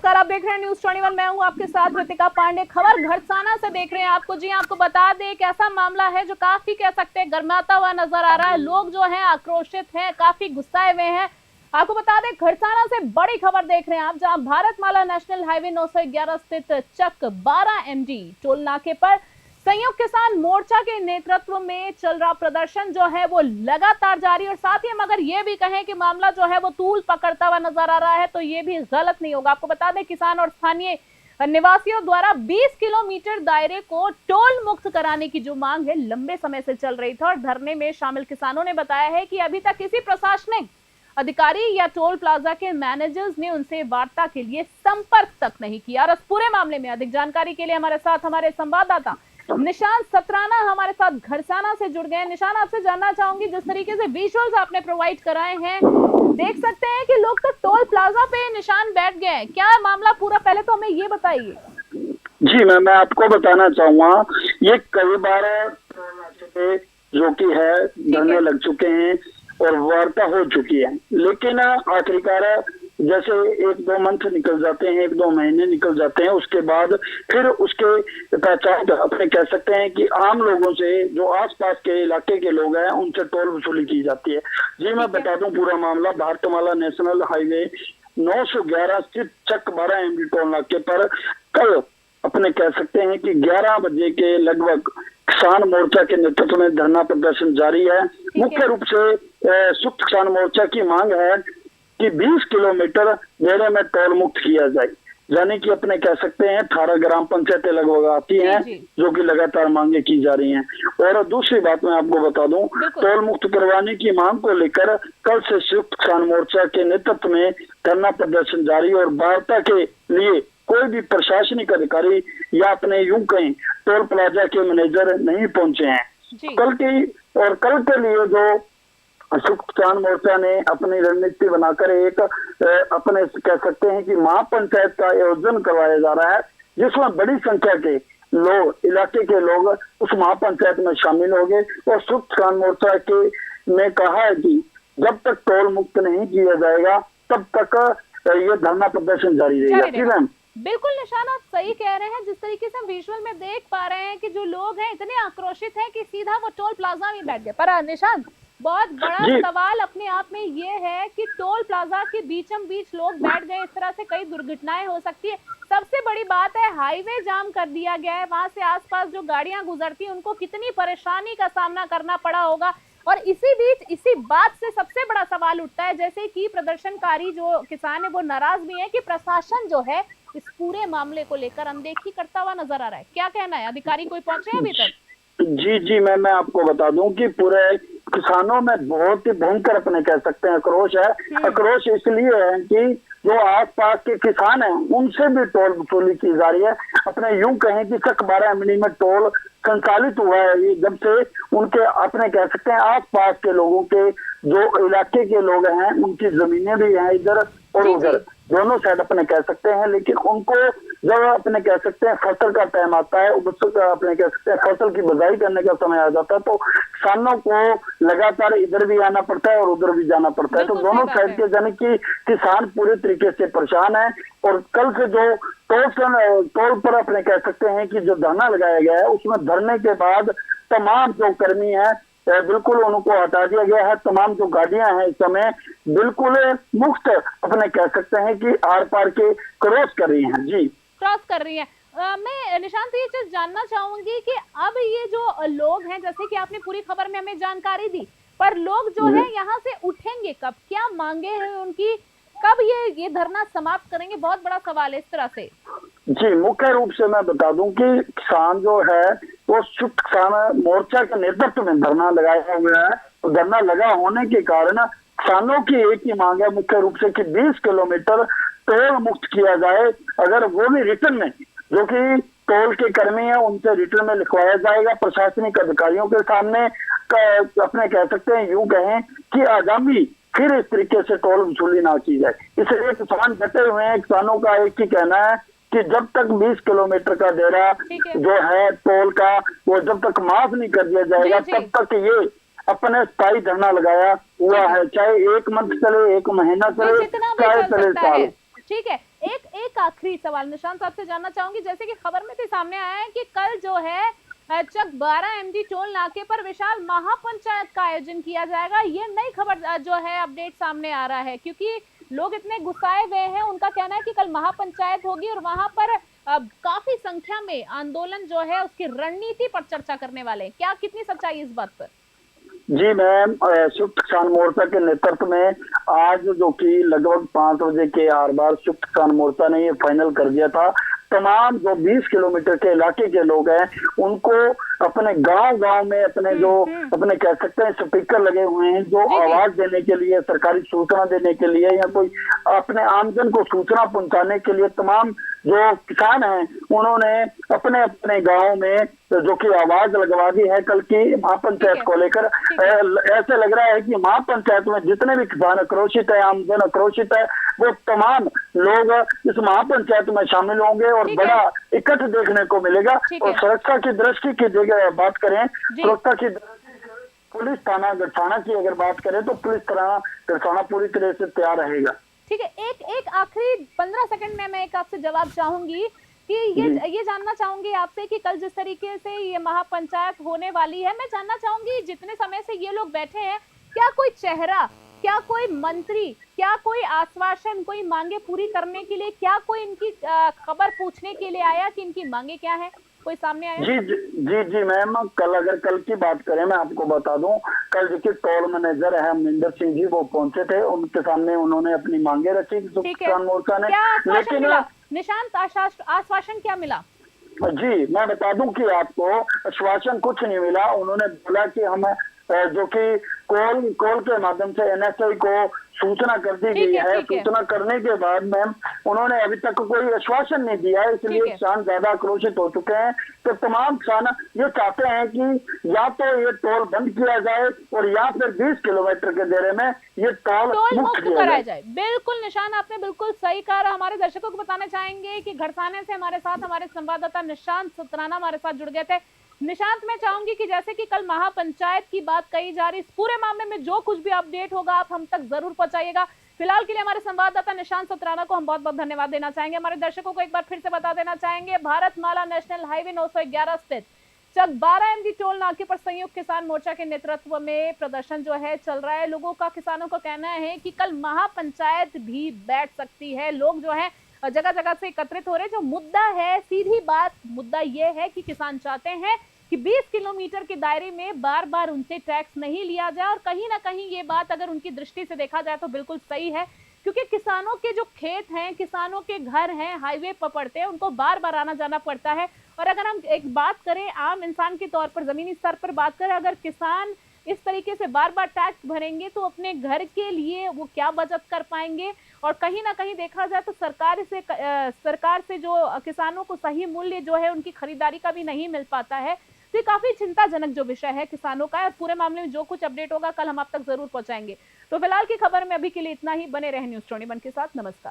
नमस्कार, आप देख रहे हैं न्यूज 21। मैं हूं आपके साथ रितिका पांडे। खबर घड़साना से देख रहे हैं आपको। जी आपको बता दें एक ऐसा मामला है जो काफी कह सकते हैं गर्माता हुआ नजर आ रहा है। लोग जो हैं आक्रोशित हैं, काफी गुस्साए हुए हैं। आपको बता दें घड़साना से बड़ी खबर देख रहे हैं आप, जहां भारतमाला नेशनल हाईवे 911 स्थित चक 12 MD टोल नाके पर संयुक्त किसान मोर्चा के नेतृत्व में चल रहा प्रदर्शन जो है वो लगातार जारी। और साथ ही हम अगर ये भी कहें कि मामला जो है वो तूल पकड़ता हुआ नजर आ रहा है तो ये भी गलत नहीं होगा। आपको बता दें किसान और स्थानीय निवासियों द्वारा 20 किलोमीटर दायरे को टोल मुक्त कराने की जो मांग है लंबे समय से चल रही थी। और धरने में शामिल किसानों ने बताया है कि अभी तक किसी प्रशासनिक अधिकारी या टोल प्लाजा के मैनेजर्स ने उनसे वार्ता के लिए संपर्क तक नहीं किया। और इस पूरे मामले में अधिक जानकारी के लिए हमारे साथ हमारे संवाददाता निशान सतराना हमारे साथ घड़साना से जुड़ गए। निशान, आपसे जानना चाहूंगी, जिस तरीके से विजुअल्स आपने प्रोवाइड कराए हैं, देख सकते हैं कि लोग तो टोल प्लाजा पे निशान बैठ गए हैं। क्या मामला पूरा, पहले तो हमें ये बताइए। जी मैं आपको बताना चाहूंगा, ये कई बार जो कि है धरने लग चुके हैं और वार्ता हो चुकी है, लेकिन आखिरकार जैसे 1-2 मंथ निकल जाते हैं, 1-2 महीने निकल जाते हैं, उसके बाद फिर उसके पहचान अपने कह सकते हैं कि आम लोगों से, जो आसपास के इलाके के लोग हैं, उनसे टोल वसूली की जाती है। जी मैं बता दूं पूरा मामला, भारतमाला नेशनल हाईवे 911 स्थित चक 12 MD टोल नाके पर कल अपने कह सकते हैं कि 11 बजे के लगभग किसान मोर्चा के नेतृत्व में धरना प्रदर्शन जारी है। मुख्य रूप से संयुक्त किसान मोर्चा की मांग है कि 20 किलोमीटर दायरे में टोल मुक्त किया जाए, यानी कि अपने कह सकते हैं 18 ग्राम पंचायतें लगभग आती हैं, जो कि लगातार मांगे की जा रही हैं। और दूसरी बात मैं आपको बता दूं, टोल मुक्त करवाने की मांग को लेकर कल से संयुक्त किसान मोर्चा के नेतृत्व में धरना प्रदर्शन जारी। और वार्ता के लिए कोई भी प्रशासनिक अधिकारी या अपने यूं कहें टोल प्लाजा के मैनेजर नहीं पहुंचे हैं। कल के लिए जो संयुक्त किसान मोर्चा ने अपनी रणनीति बनाकर एक अपने कह सकते हैं कि महापंचायत का आयोजन करवाया जा रहा है, जिसमें बड़ी संख्या के लोग, इलाके के लोग उस महापंचायत में शामिल हो गए। और संयुक्त किसान मोर्चा के ने कहा है कि जब तक टोल मुक्त नहीं किया जाएगा तब तक ये धरना प्रदर्शन जारी रहेगा। जी मैम, बिल्कुल निशान, आप सही कह रहे हैं। जिस तरीके से हम विजुअल में देख पा रहे हैं कि जो लोग हैं इतने आक्रोशित हैं कि सीधा वो टोल प्लाजा में बैठ गए। पर निशान, बहुत बड़ा सवाल अपने आप में ये है कि टोल प्लाजा के बीचम बीच लोग बैठ गए, इस तरह से कई दुर्घटनाएं हो सकती है। सबसे बड़ी बात है हाईवे जाम कर दिया गया है, वहां से आसपास जो गाड़ियां गुजरती हैं उनको कितनी परेशानी का सामना करना पड़ा होगा। और इसी बीच इसी बात से सबसे बड़ा सवाल उठता है, जैसे कि प्रदर्शनकारी जो किसान है वो नाराज भी है कि प्रशासन जो है इस पूरे मामले को लेकर अनदेखी करता हुआ नजर आ रहा है। क्या कहना है, अधिकारी कोई पहुंचे अभी तक? जी मैं आपको बता दूं कि पूरे किसानों में बहुत ही भयंकर अपने कह सकते हैं आक्रोश है। आक्रोश इसलिए है कि जो आसपास के किसान हैं उनसे भी टोल वसूली की जा रही है। अपने यूं कहें कि चक 12 MD में टोल संचालित हुआ है ये जब से उनके अपने कह सकते हैं आसपास के लोगों के, जो इलाके के लोग हैं, उनकी जमीनें भी हैं इधर और उधर, दोनों साइड अपने कह सकते हैं। लेकिन उनको जब अपने कह सकते हैं फसल का टाइम आता है, अपने कह सकते हैं फसल की बुआई करने का समय आ जाता है, तो किसानों को लगातार इधर भी आना पड़ता है और उधर भी जाना पड़ता है। तो दोनों साइड के यानी कि किसान पूरे तरीके से परेशान है। और कल से जो टोल पर अपने कह सकते हैं कि जो धरना लगाया गया है, उसमें धरने के बाद तमाम जो कर्मी है बिल्कुल उनको हटा दिया गया है। तमाम जो गाड़ियां हैं इस समय बिल्कुल मुक्त अपने कह सकते हैं कि आर पार के क्रॉस कर रही हैं। जी क्रॉस कर रही है। मैं निशांत ये चीज जानना चाहूंगी कि अब ये जो लोग हैं, जैसे कि आपने पूरी खबर में हमें जानकारी दी, पर लोग जो है यहाँ से उठेंगे कब? क्या मांगे हैं उनकी? कब ये धरना समाप्त करेंगे? बहुत बड़ा सवाल है इस तरह से। जी मुख्य रूप से मैं बता दूं कि किसान जो है वो संयुक्त किसान मोर्चा के नेतृत्व में धरना लगाया हुआ है। तो धरना लगा होने के कारण किसानों की एक ही मांग है मुख्य रूप से कि 20 किलोमीटर टोल मुक्त किया जाए। अगर वो भी रिटर्न में, जो कि टोल के कर्मी है, उनसे रिटर्न में लिखवाया जाएगा प्रशासनिक अधिकारियों के सामने। अपने कह सकते हैं यूं कहें कि आगामी फिर इस तरीके से टोल वसूली ना की जाए। इसलिए किसान डटे हुए हैं। किसानों का एक ही कहना है कि जब तक 20 किलोमीटर का दायरा जो है टोल का वो जब तक माफ नहीं कर दिया जाएगा तब तक ये अपने स्थायी धरना लगाया हुआ है, चाहे 1 मंथ चले, 1 महीना चले, चाहे चले साल। ठीक है, एक एक आखिरी सवाल निशांत साहब से जानना चाहूंगी, जैसे कि खबर में भी सामने आया है कि कल जो है चक 12 एमडी टोल नाके पर विशाल महापंचायत का आयोजन किया जाएगा। ये नई खबर जो है अपडेट सामने आ रहा है, क्योंकि लोग इतने गुस्साए हुए हैं। उनका कहना है कि कल महापंचायत होगी और वहां पर काफी संख्या में आंदोलन जो है उसकी रणनीति पर चर्चा करने वाले हैं। क्या कितनी सच्चाई इस बात पर? जी मैम, संयुक्त किसान मोर्चा के नेतृत्व में आज जो कि लगभग 5 बजे के आर बार संयुक्त किसान मोर्चा ने ये फाइनल कर दिया था, तमाम जो 20 किलोमीटर के इलाके के लोग हैं उनको अपने गांव में अपने जो अपने कह सकते हैं स्पीकर लगे हुए हैं जो आवाज देने के लिए, सरकारी सूचना देने के लिए या कोई अपने आमजन को सूचना पहुंचाने के लिए तमाम जो किसान हैं उन्होंने अपने अपने गांव में जो कि आवाज लगवा दी है कल की महापंचायत को लेकर। ऐसे लग रहा है कि महापंचायत में जितने भी किसान आक्रोशित है, आमजन आक्रोशित है, वो तमाम लोग इस महापंचायत में शामिल होंगे और बड़ा इकट्ठ देखने को मिलेगा। और सुरक्षा की दृष्टि की बात करें, सुरक्षा की पुलिस थाना गठाना की अगर बात करें तो पुलिस थाना गठाना पूरी तरह से तैयार रहेगा। ठीक है, एक आखिरी 15 सेकंड में मैं एक आपसे जवाब चाहूंगी कि ये जानना चाहूंगी आपसे कि कल जिस तरीके से ये महापंचायत होने वाली है, मैं जानना चाहूंगी जितने समय से ये लोग बैठे हैं, क्या कोई चेहरा, क्या कोई मंत्री, क्या कोई आश्वासन, कोई मांगे पूरी करने के लिए, क्या कोई इनकी खबर पूछने के लिए आया कि इनकी मांगे क्या है? कोई सामने आया? जी मैम, कल की बात करें, मैं आपको बता दूं, कल देखिए टोल मैनेजर है मनिंदर सिंह जी, वो पहुंचे थे, उनके सामने उन्होंने अपनी मांगे रखी किसान मोर्चा ने। लेकिन निशांत आश्वासन क्या मिला? जी मैं बता दूं कि आपको आश्वासन कुछ नहीं मिला। उन्होंने बोला कि हम जो कि कॉल के माध्यम से एनएसआई को सूचना कर दी गई है। सूचना करने के बाद मैम उन्होंने अभी तक कोई आश्वासन नहीं दिया है, इसलिए किसान ज्यादा आक्रोशित हो चुके हैं। तो तमाम किसान ये चाहते हैं कि या तो ये टोल बंद किया जाए और या फिर 20 किलोमीटर के दायरे में ये टोल मुक्त कराया जाए। बिल्कुल निशान, आपने बिल्कुल सही कहा। हमारे दर्शकों को बताना चाहेंगे कि घड़साने से हमारे साथ हमारे संवाददाता निशांत सतराना हमारे साथ जुड़ गए थे। निशांत, मैं चाहूंगी कि जैसे कि कल महापंचायत की बात कही जा रही, इस पूरे मामले में जो कुछ भी अपडेट होगा आप हम तक जरूर पहुंचाइएगा। फिलहाल के लिए हमारे संवाददाता निशांत सतराना को हम बहुत बहुत धन्यवाद देना चाहेंगे। हमारे दर्शकों को एक बार फिर से बता देना चाहेंगे, भारतमाला नेशनल हाईवे 911 स्थित चक 12 एमडी टोल नाके पर संयुक्त किसान मोर्चा के नेतृत्व में प्रदर्शन जो है चल रहा है। लोगों का, किसानों का कहना है कि कल महापंचायत भी बैठ सकती है। लोग जो है जगह जगह से एकत्रित हो रहे हैं। जो मुद्दा है, सीधी बात मुद्दा यह है कि किसान चाहते हैं कि 20 किलोमीटर के दायरे में बार बार उनसे टैक्स नहीं लिया जाए। और कहीं ना कहीं ये बात अगर उनकी दृष्टि से देखा जाए तो बिल्कुल सही है, क्योंकि किसानों के जो खेत हैं, किसानों के घर हैं, हाईवे पर पड़ते हैं, उनको बार बार आना जाना पड़ता है। और अगर हम एक बात करें आम इंसान के तौर पर, जमीनी स्तर पर बात करें, अगर किसान इस तरीके से बार बार टैक्स भरेंगे तो अपने घर के लिए वो क्या बचत कर पाएंगे? और कहीं ना कहीं देखा जाए तो सरकार से जो किसानों को सही मूल्य जो है उनकी खरीदारी का भी नहीं मिल पाता है। तो ये काफी चिंताजनक जो विषय है किसानों का। और पूरे मामले में जो कुछ अपडेट होगा कल हम आप तक जरूर पहुंचाएंगे। तो फिलहाल की खबर में अभी के लिए इतना ही। बने रहे न्यूज़ 21 के साथ। नमस्कार।